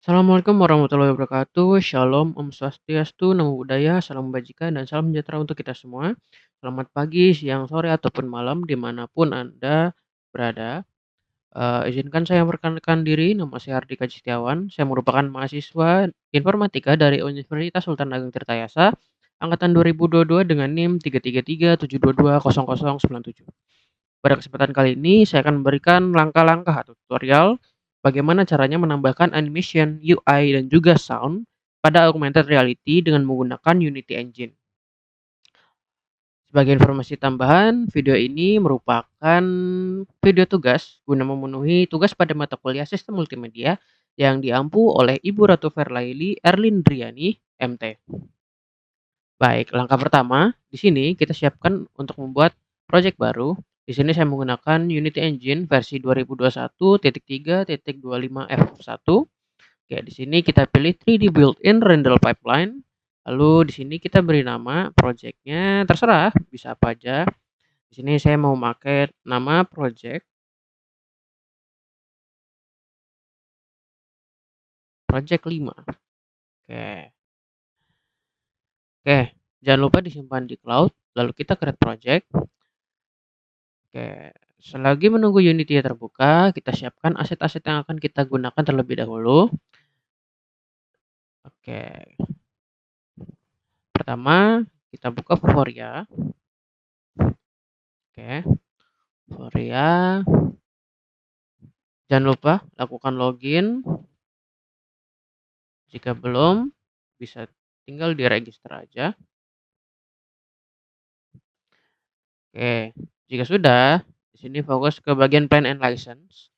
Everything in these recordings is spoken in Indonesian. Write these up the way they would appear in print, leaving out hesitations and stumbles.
Assalamualaikum warahmatullahi wabarakatuh. Shalom, Om Swastiastu, Namo Buddhaya, Salam Kebajikan, dan salam sejahtera untuk kita semua. Selamat pagi, siang, sore, ataupun malam, dimanapun Anda berada. Izinkan saya memperkenalkan diri, nama saya Hardika Setiawan. Saya merupakan mahasiswa informatika dari Universitas Sultan Ageng Tirtayasa, angkatan 2022 dengan NIM 33372200097. Pada kesempatan kali ini, saya akan memberikan langkah-langkah atau tutorial bagaimana caranya menambahkan animation, UI, dan juga sound pada augmented reality dengan menggunakan Unity Engine. Sebagai informasi tambahan, video ini merupakan video tugas guna memenuhi tugas pada mata kuliah Sistem Multimedia yang diampu oleh Ibu Ratu Verlaili Erlindriani, MT. Baik, langkah pertama, di sini kita siapkan untuk membuat project baru. Di sini saya menggunakan Unity Engine versi 2021.3.25F1. Oke, di sini kita pilih 3D built-in render pipeline. Lalu di sini kita beri nama projectnya, terserah bisa apa aja. Di sini saya mau pakai nama project 5. Oke. Oke, jangan lupa disimpan di cloud, lalu kita create project. Oke, selagi menunggu Unity terbuka, kita siapkan aset-aset yang akan kita gunakan terlebih dahulu. Oke, pertama kita buka Vuforia. Oke, Vuforia. Jangan lupa lakukan login. Jika belum, bisa tinggal di register aja. Oke, jika sudah, di sini fokus ke bagian plan and license.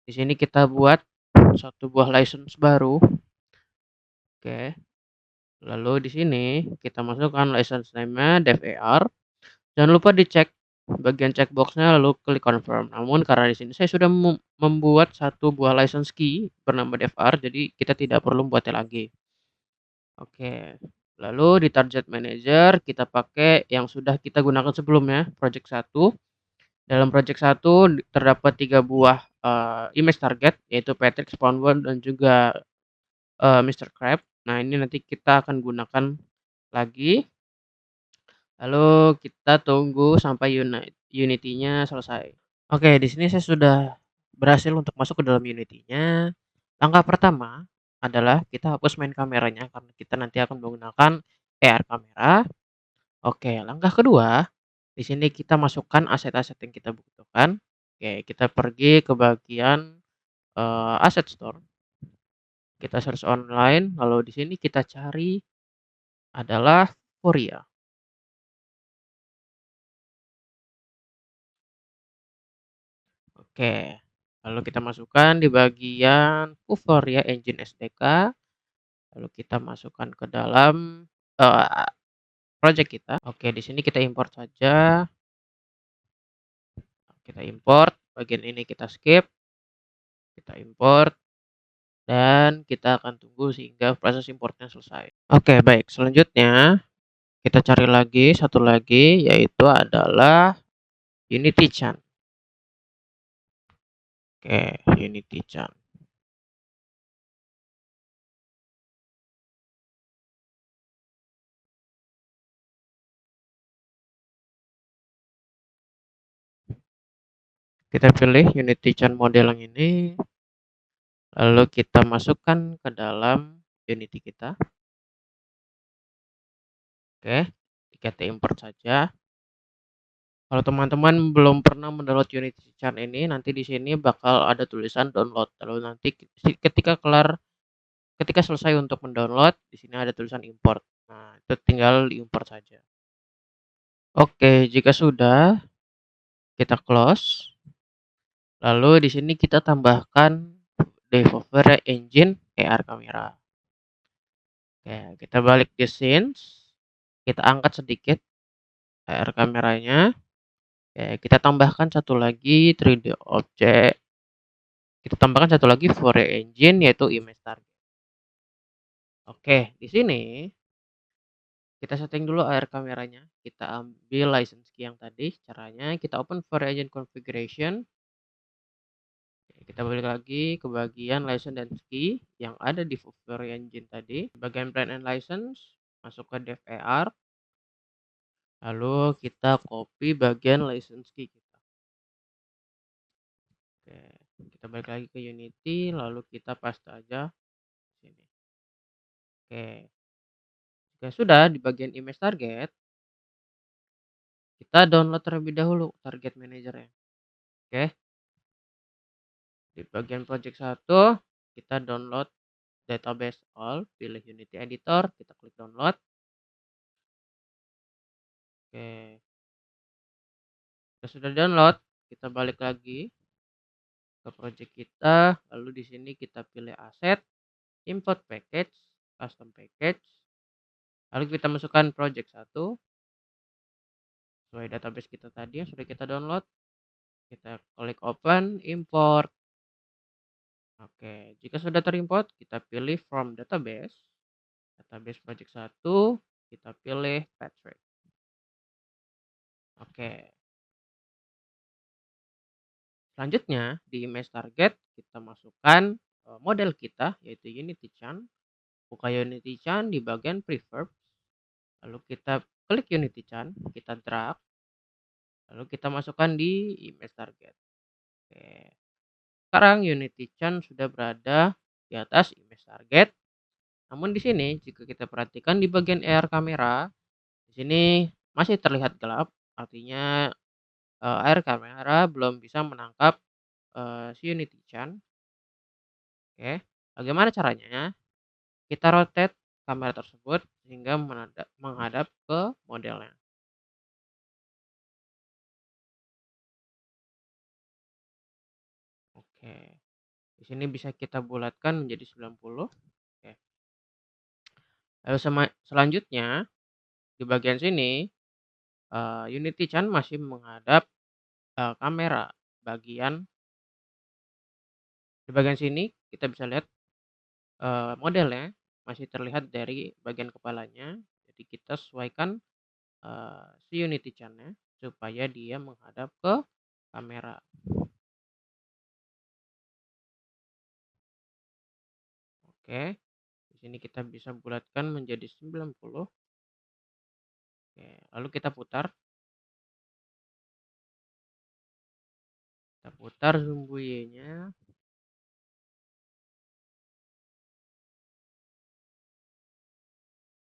Di sini kita buat satu buah license baru. Oke, lalu di sini kita masukkan license name-nya DevAR. Jangan lupa dicek bagian checkbox-nya lalu klik confirm. Namun karena di sini saya sudah membuat satu buah license key bernama DevAR, jadi kita tidak perlu membuatnya lagi. Oke. Lalu di target manager kita pakai yang sudah kita gunakan sebelumnya, project 1. Dalam project 1 terdapat 3 buah image target, yaitu Patrick, SpongeBob, dan juga Mr. Crab. Nah, ini nanti kita akan gunakan lagi. Lalu kita tunggu sampai Unity-nya selesai. Oke, di sini saya sudah berhasil untuk masuk ke dalam Unity-nya. Langkah pertama adalah kita hapus main kameranya karena kita nanti akan menggunakan AR kamera. Oke, langkah kedua, di sini kita masukkan aset-aset yang kita butuhkan. Oke, kita pergi ke bagian asset store. Kita search online, lalu di sini kita cari adalah Vuforia. Oke, lalu kita masukkan di bagian Vuforia Engine SDK, lalu kita masukkan ke dalam project kita. Oke, di sini kita import saja. Kita import, bagian ini kita skip, kita import, dan kita akan tunggu sehingga proses importnya selesai. Oke, baik. Selanjutnya kita cari lagi satu lagi yaitu adalah Unity Chan. Oke, Unity Chan. Kita pilih Unity Chan model yang ini, lalu kita masukkan ke dalam Unity kita. Oke, kita import saja. Kalau teman-teman belum pernah mendownload Unity Chan ini, nanti di sini bakal ada tulisan download. Lalu nanti ketika selesai untuk mendownload, di sini ada tulisan import. Nah, itu tinggal diimport saja. Oke, jika sudah, kita close. Lalu di sini kita tambahkan Developer Engine AR Camera. Oke, kita balik ke scenes. Kita angkat sedikit AR kameranya. Oke, kita tambahkan satu lagi 3D object. Kita tambahkan satu lagi Fourier Engine yaitu image target. Oke, di sini kita setting dulu AR kameranya. Kita ambil license key yang tadi. Caranya kita open Fourier Engine configuration. Kita balik lagi ke bagian license dan ski yang ada di Factory Engine tadi. Bagian brand and license, masuk ke dev AR. Lalu kita copy bagian license key kita. Oke, kita balik lagi ke Unity, lalu kita paste aja sini. Oke, jika sudah di bagian image target, kita download terlebih dahulu target manager-nya. Oke, di bagian project 1, kita download database all, pilih Unity Editor, kita klik download. Oke, kita sudah download, kita balik lagi ke project kita, lalu di sini kita pilih aset, import package, custom package, lalu kita masukkan project 1 sesuai database kita tadi yang sudah kita download. Kita klik open, import. Oke, jika sudah terimport, kita pilih from database, database project 1, kita pilih Patrick. Oke, selanjutnya di image target kita masukkan model kita yaitu UnityChan. Buka UnityChan di bagian preferred, lalu kita klik UnityChan, kita drag, lalu kita masukkan di image target. Oke, sekarang UnityChan sudah berada di atas image target. Namun di sini jika kita perhatikan di bagian AR kamera, di sini masih terlihat gelap, artinya AR kamera belum bisa menangkap si UnityChan. Oke, bagaimana caranya? Kita rotate kamera tersebut sehingga menghadap ke modelnya. Oke, di sini bisa kita bulatkan menjadi 90. Oke. Lalu selanjutnya di bagian sini UnityChan masih menghadap kamera bagian di bagian sini kita bisa lihat modelnya masih terlihat dari bagian kepalanya. Jadi kita sesuaikan si UnityChan-nya supaya dia menghadap ke kamera. Oke, di sini kita bisa bulatkan menjadi 90. Oke, lalu kita putar. Kita putar zoom buoy-nya.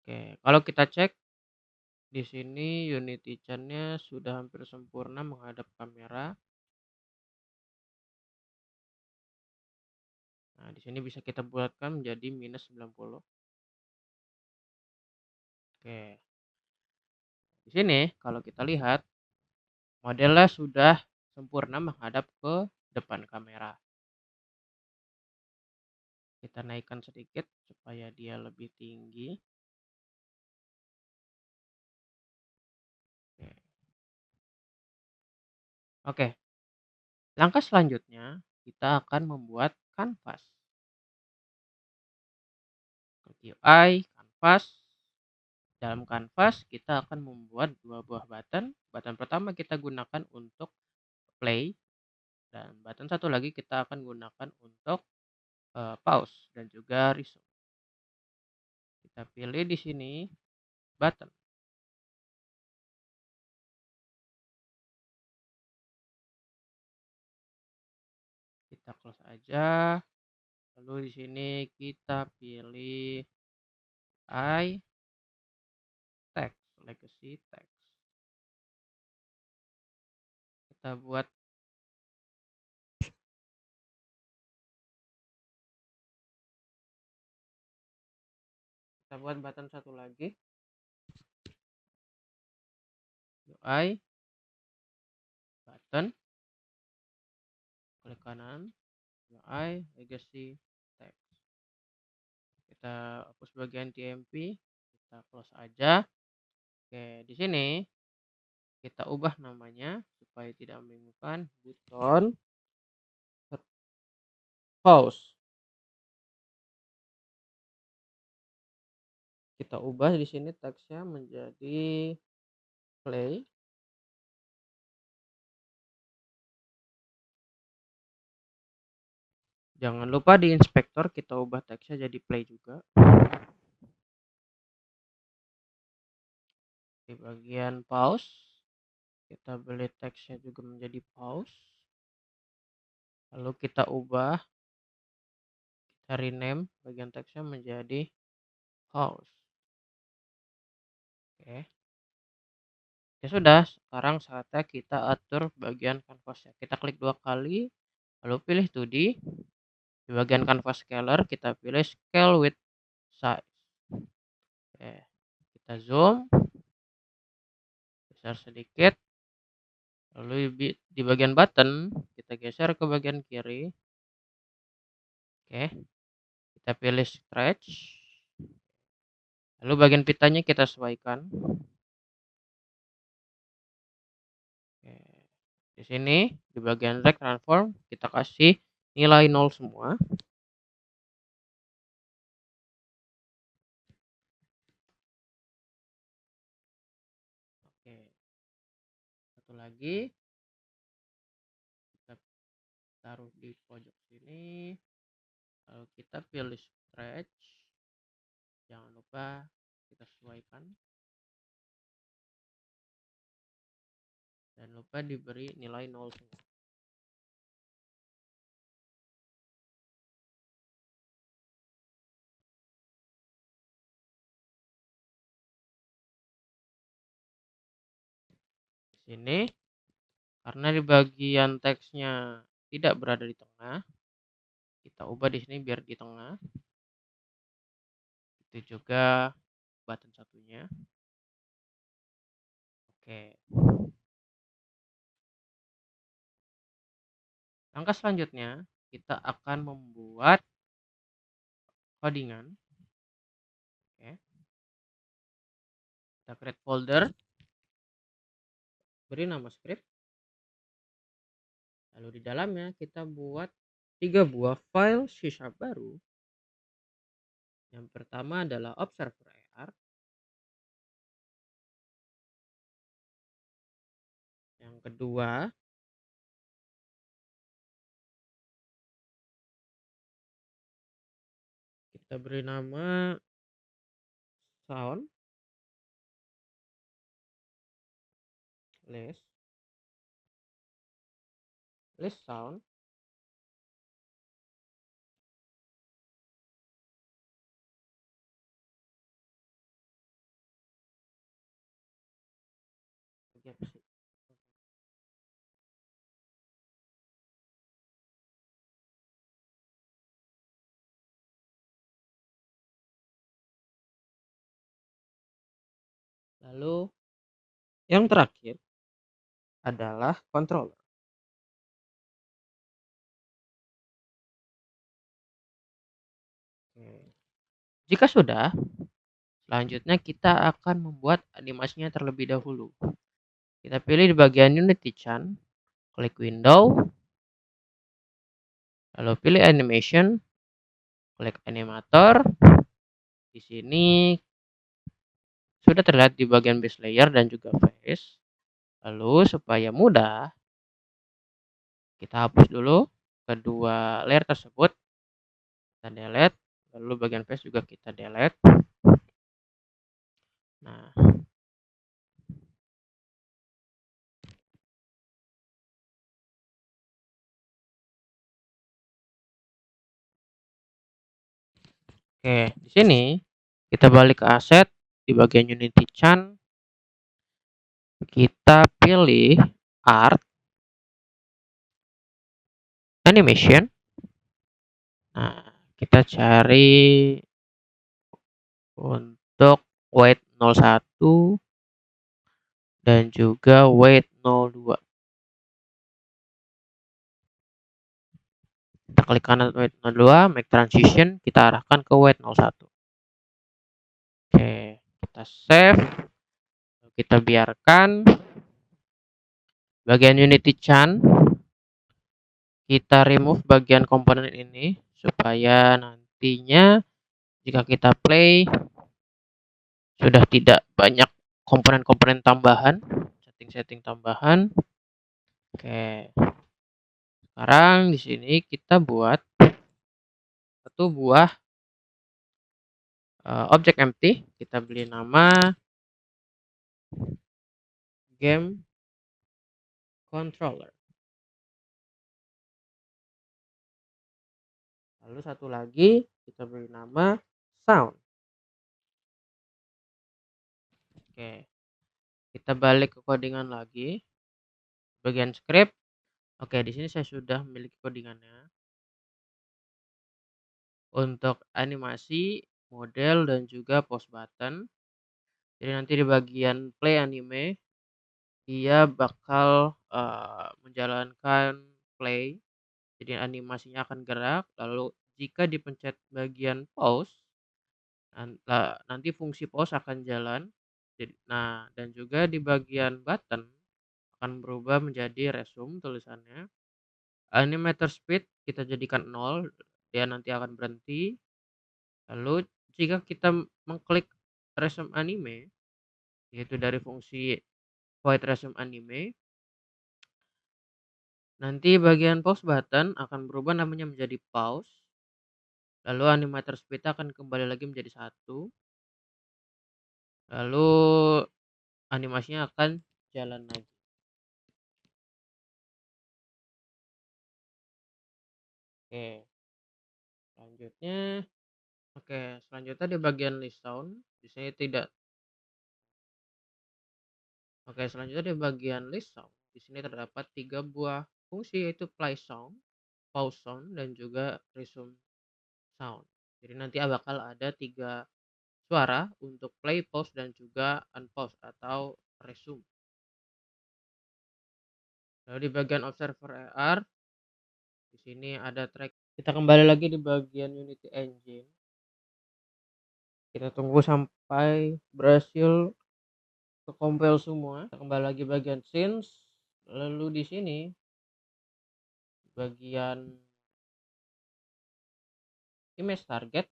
Oke, kalau kita cek di sini UnityChan-nya sudah hampir sempurna menghadap kamera. Nah, di sini bisa kita buatkan menjadi minus 90. Oke. Di sini kalau kita lihat modelnya sudah sempurna menghadap ke depan kamera. Kita naikkan sedikit supaya dia lebih tinggi. Oke. Oke. Langkah selanjutnya kita akan membuat kanvas. UI, kanvas. Dalam kanvas kita akan membuat dua buah button. Button pertama kita gunakan untuk play dan button satu lagi kita akan gunakan untuk pause dan juga resume. Kita pilih di sini button. Kita close aja. Lalu di sini kita pilih I text, legacy text. Kita buat button satu lagi. UI button, klik kanan, UI legacy text. Kita hapus bagian TMP, kita close aja. Oke, di sini kita ubah namanya supaya tidak membingungkan, button pause. Kita ubah di sini teksnya menjadi play. Jangan lupa di inspektor kita ubah teksnya jadi play juga. Di bagian pause kita beli teksnya juga menjadi pause. Lalu kita ubah, kita rename bagian teksnya menjadi pause. Oke. Ya sudah, sekarang saatnya kita atur bagian kanvasnya. Kita klik 2 kali, lalu pilih 2D. Di bagian canvas scaler kita pilih scale with size. Oke. Kita zoom besar sedikit. Lalu di bagian button kita geser ke bagian kiri. Oke. Kita pilih stretch. Lalu bagian pitanya kita sesuaikan. Oke. Di sini di bagian drag transform kita kasih nilai 0 semua. Oke. Satu lagi kita taruh di pojok sini. Lalu kita pilih stretch. Jangan lupa kita sesuaikan. Dan lupa diberi nilai 0 semua. Di sini karena di bagian teksnya tidak berada di tengah, kita ubah di sini biar di tengah. Itu juga button satunya. Oke. Langkah selanjutnya kita akan membuat codingan. Oke. Kita create folder, beri nama script. Lalu di dalamnya kita buat 3 buah file C# baru. Yang pertama adalah observer AR. Yang kedua kita beri nama sound list sound. Lalu yang terakhir adalah controller. Jika sudah, selanjutnya kita akan membuat animasinya terlebih dahulu. Kita pilih di bagian Unity Chan, klik Window, lalu pilih Animation, klik Animator. Di sini sudah terlihat di bagian base layer dan juga face. Lalu supaya mudah, kita hapus dulu kedua layer tersebut. Kita delete, lalu bagian face juga kita delete. Nah, oke, di sini kita balik ke aset di bagian Unity Chan. Kita pilih art, animation. Nah, kita cari untuk weight 01 dan juga weight 02. Kita klik kanan weight 02, make transition, kita arahkan ke weight 01. Oke, kita save. Kita biarkan bagian Unity Chan. Kita remove bagian komponen ini supaya nantinya jika kita play sudah tidak banyak komponen-komponen tambahan, setting-setting tambahan. Oke. Sekarang di sini kita buat satu buah objek empty, kita beri nama game controller. Lalu satu lagi kita beri nama sound. Oke, kita balik ke codingan lagi, bagian script. Oke, di sini saya sudah memiliki codingannya. Untuk animasi, model, dan juga pause button. Jadi nanti di bagian play anime, dia bakal menjalankan play. Jadi animasinya akan gerak. Lalu jika dipencet bagian pause, nanti fungsi pause akan jalan. Nah, dan juga di bagian button akan berubah menjadi resume tulisannya. Animator speed kita jadikan 0, dia nanti akan berhenti. Lalu jika kita mengklik resume anime, yaitu dari fungsi void resume anime, nanti bagian pause button akan berubah namanya menjadi pause. Lalu animator speed akan kembali lagi menjadi 1. Lalu animasinya akan jalan lagi. Oke. Selanjutnya selanjutnya di bagian list sound, di sini tidak. Selanjutnya di bagian list sound, di sini terdapat 3 buah fungsi, yaitu play sound, pause sound, dan juga resume sound. Jadi nanti bakal ada 3 suara untuk play, pause, dan juga unpause atau resume. Lalu di bagian observer AR, di sini ada track. Kita kembali lagi di bagian Unity Engine. Kita tunggu sampai berhasil ke compile semua. Kita kembali lagi bagian scenes. Lalu di sini bagian image target,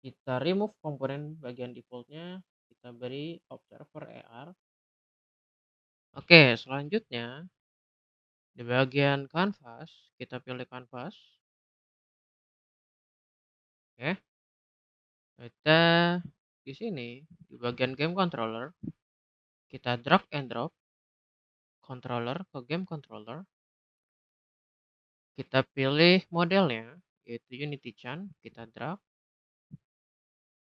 kita remove komponen bagian defaultnya, kita beri observer AR. Selanjutnya di bagian canvas, kita pilih canvas. Kita di sini di bagian game controller, kita drag and drop controller ke game controller. Kita pilih modelnya, yaitu Unity-chan, kita drag.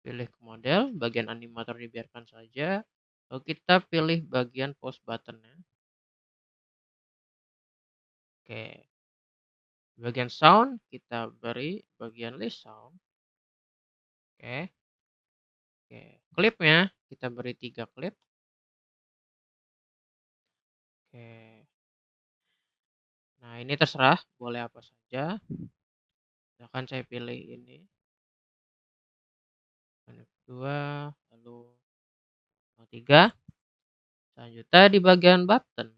Pilih ke model, bagian animator dibiarkan saja. Lalu kita pilih bagian pause buttonnya. Bagian sound kita beri bagian list sound. Klipnya kita beri 3 klip. Nah, ini terserah boleh apa saja. Misalkan saya pilih ini. 2, lalu 3. Selanjutnya di bagian button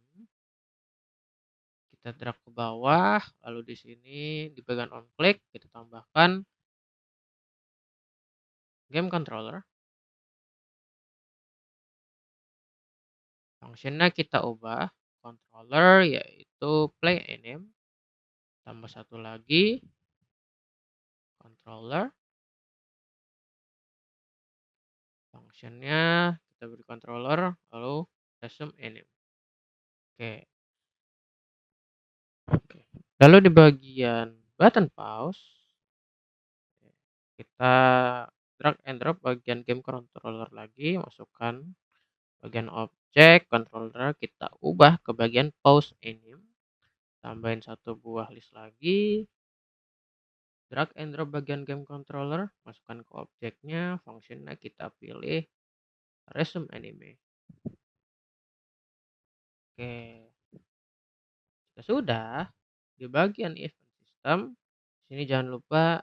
kita drag ke bawah, lalu di sini di bagian on click kita tambahkan game controller. Fungsinya kita ubah controller, yaitu play anim. Tambah satu lagi controller. Fungsinya kita beri controller, lalu resume anim. Lalu di bagian button pause, kita drag and drop bagian game controller lagi, masukkan bagian objek controller, kita ubah ke bagian pause anim, tambahin 1 buah list lagi, drag and drop bagian game controller, masukkan ke objeknya, fungsinya kita pilih resume anime. Sudah di bagian event system, sini jangan lupa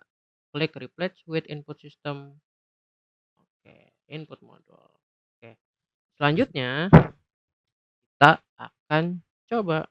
klik replace with input system. Input module. Selanjutnya kita akan coba.